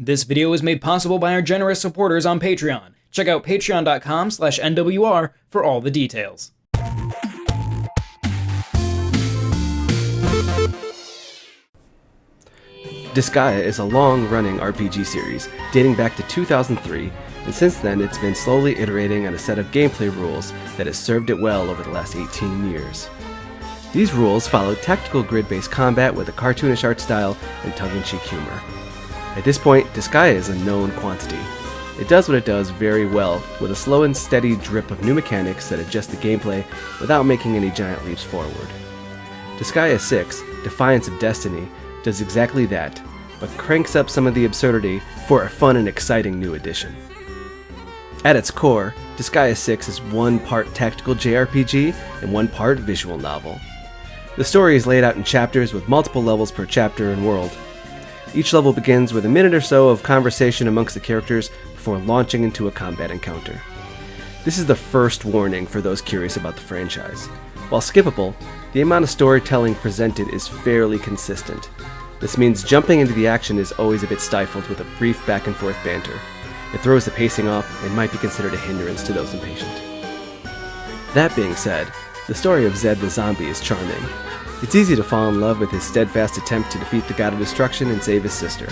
This video is made possible by our generous supporters on Patreon. Check out patreon.com/NWR for all the details. Disgaea is a long-running RPG series dating back to 2003, and since then it's been slowly iterating on a set of gameplay rules that has served it well over the last 18 years. These rules follow tactical grid-based combat with a cartoonish art style and tongue-in-cheek humor. At this point, Disgaea is a known quantity. It does what it does very well, with a slow and steady drip of new mechanics that adjust the gameplay without making any giant leaps forward. Disgaea 6, Defiance of Destiny, does exactly that, but cranks up some of the absurdity for a fun and exciting new addition. At its core, Disgaea 6 is one part tactical JRPG and one part visual novel. The story is laid out in chapters with multiple levels per chapter and world. Each level begins with a minute or so of conversation amongst the characters before launching into a combat encounter. This is the first warning for those curious about the franchise. While skippable, the amount of storytelling presented is fairly consistent. This means jumping into the action is always a bit stifled with a brief back and forth banter. It throws the pacing off and might be considered a hindrance to those impatient. That being said, the story of Zed the Zombie is charming. It's easy to fall in love with his steadfast attempt to defeat the god of destruction and save his sister.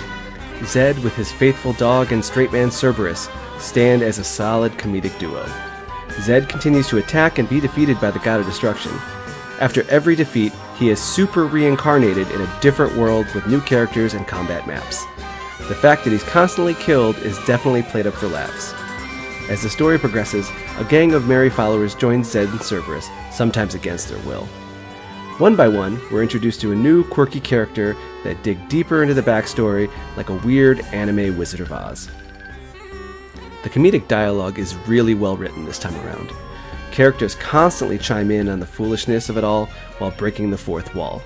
Zed, with his faithful dog and straight man Cerberus, stand as a solid comedic duo. Zed continues to attack and be defeated by the god of destruction. After every defeat, he is super reincarnated in a different world with new characters and combat maps. The fact that he's constantly killed is definitely played up for laughs. As the story progresses, a gang of merry followers joins Zed and Cerberus, sometimes against their will. One by one, we're introduced to a new, quirky character that dig deeper into the backstory like a weird anime Wizard of Oz. The comedic dialogue is really well written this time around. Characters constantly chime in on the foolishness of it all while breaking the fourth wall.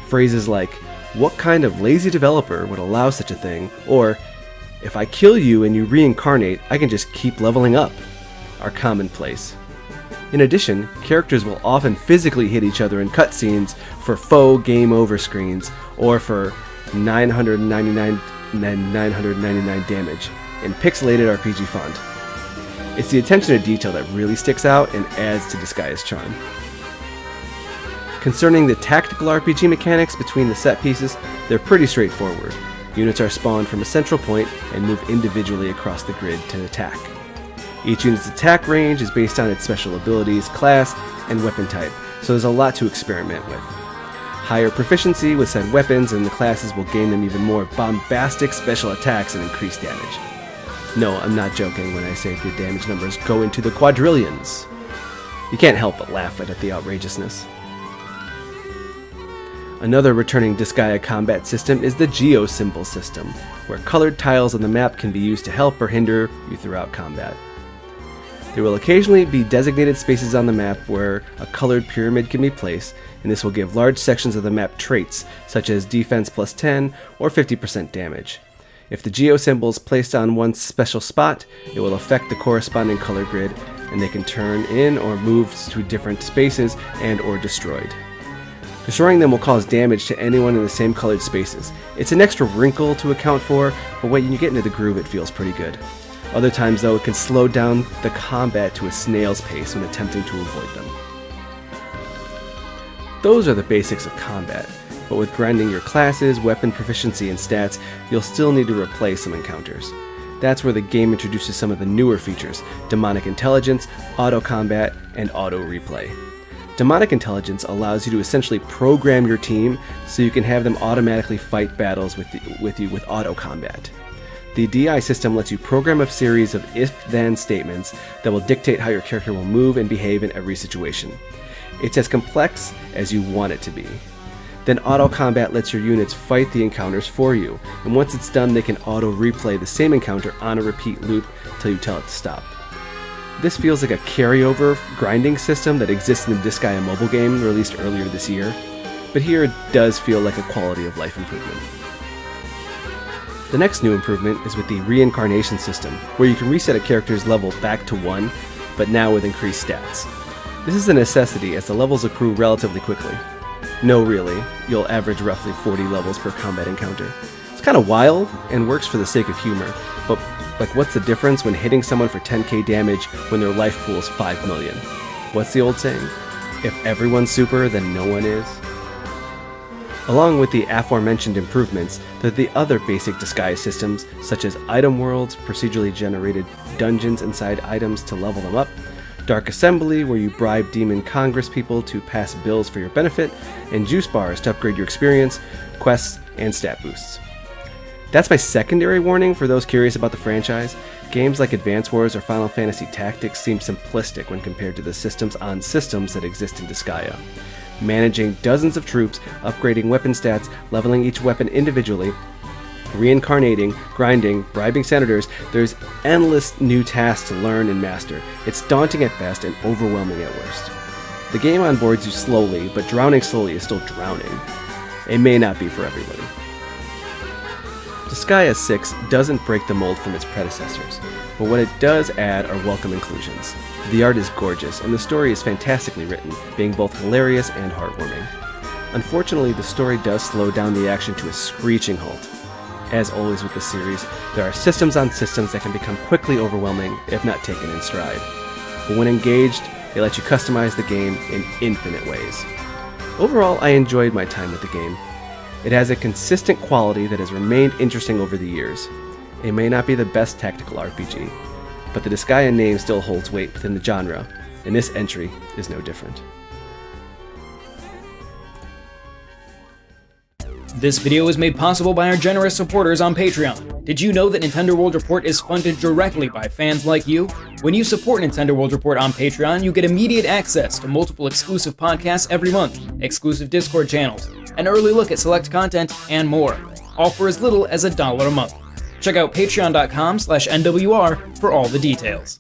Phrases like, "What kind of lazy developer would allow such a thing?" or, "If I kill you and you reincarnate, I can just keep leveling up," are commonplace. In addition, characters will often physically hit each other in cutscenes for faux game over screens or for 999 damage in pixelated RPG font. It's the attention to detail that really sticks out and adds to Disgaea's charm. Concerning the tactical RPG mechanics between the set pieces, they're pretty straightforward. Units are spawned from a central point and move individually across the grid to attack. Each unit's attack range is based on its special abilities, class, and weapon type, so there's a lot to experiment with. Higher proficiency with said weapons and the classes will gain them even more bombastic special attacks and increased damage. No, I'm not joking when I say the damage numbers go into the quadrillions. You can't help but laugh at the outrageousness. Another returning Disgaea combat system is the Geo Symbol system, where colored tiles on the map can be used to help or hinder you throughout combat. There will occasionally be designated spaces on the map where a colored pyramid can be placed, and this will give large sections of the map traits, such as defense plus 10 or 50% damage. If the geo symbol is placed on one special spot, it will affect the corresponding color grid, and they can turn in or move to different spaces and or destroyed. Destroying them will cause damage to anyone in the same colored spaces. It's an extra wrinkle to account for, but when you get into the groove it feels pretty good. Other times, though, it can slow down the combat to a snail's pace when attempting to avoid them. Those are the basics of combat, but with grinding your classes, weapon proficiency, and stats, you'll still need to replay some encounters. That's where the game introduces some of the newer features: demonic intelligence, auto combat, and auto replay. Demonic intelligence allows you to essentially program your team so you can have them automatically fight battles with you with auto combat. The DI system lets you program a series of if-then statements that will dictate how your character will move and behave in every situation. It's as complex as you want it to be. Then auto combat lets your units fight the encounters for you, and once it's done they can auto replay the same encounter on a repeat loop till you tell it to stop. This feels like a carryover grinding system that exists in the Disgaea mobile game released earlier this year, but here it does feel like a quality of life improvement. The next new improvement is with the reincarnation system, where you can reset a character's level back to 1, but now with increased stats. This is a necessity as the levels accrue relatively quickly. No, really, you'll average roughly 40 levels per combat encounter. It's kind of wild and works for the sake of humor, but what's the difference when hitting someone for 10k damage when their life pool is 5 million? What's the old saying? If everyone's super, then no one is. Along with the aforementioned improvements, there are the other basic Disgaea systems, such as item worlds, procedurally generated dungeons inside items to level them up, Dark Assembly, where you bribe demon congress people to pass bills for your benefit, and juice bars to upgrade your experience, quests, and stat boosts. That's my secondary warning for those curious about the franchise. Games like Advance Wars or Final Fantasy Tactics seem simplistic when compared to the systems on systems that exist in Disgaea. Managing dozens of troops, upgrading weapon stats, leveling each weapon individually, reincarnating, grinding, bribing senators, there's endless new tasks to learn and master. It's daunting at best and overwhelming at worst. The game onboards you slowly, but drowning slowly is still drowning. It may not be for everybody. Disgaea 6 doesn't break the mold from its predecessors, but what it does add are welcome inclusions. The art is gorgeous, and the story is fantastically written, being both hilarious and heartwarming. Unfortunately, the story does slow down the action to a screeching halt. As always with the series, there are systems on systems that can become quickly overwhelming if not taken in stride. But when engaged, they let you customize the game in infinite ways. Overall, I enjoyed my time with the game. It has a consistent quality that has remained interesting over the years. It may not be the best tactical RPG, but the Disgaea name still holds weight within the genre, and this entry is no different. This video was made possible by our generous supporters on Patreon. Did you know that Nintendo World Report is funded directly by fans like you? When you support Nintendo World Report on Patreon, you get immediate access to multiple exclusive podcasts every month, exclusive Discord channels, an early look at select content, and more, all for as little as $1 a month. Check out patreon.com/NWR for all the details.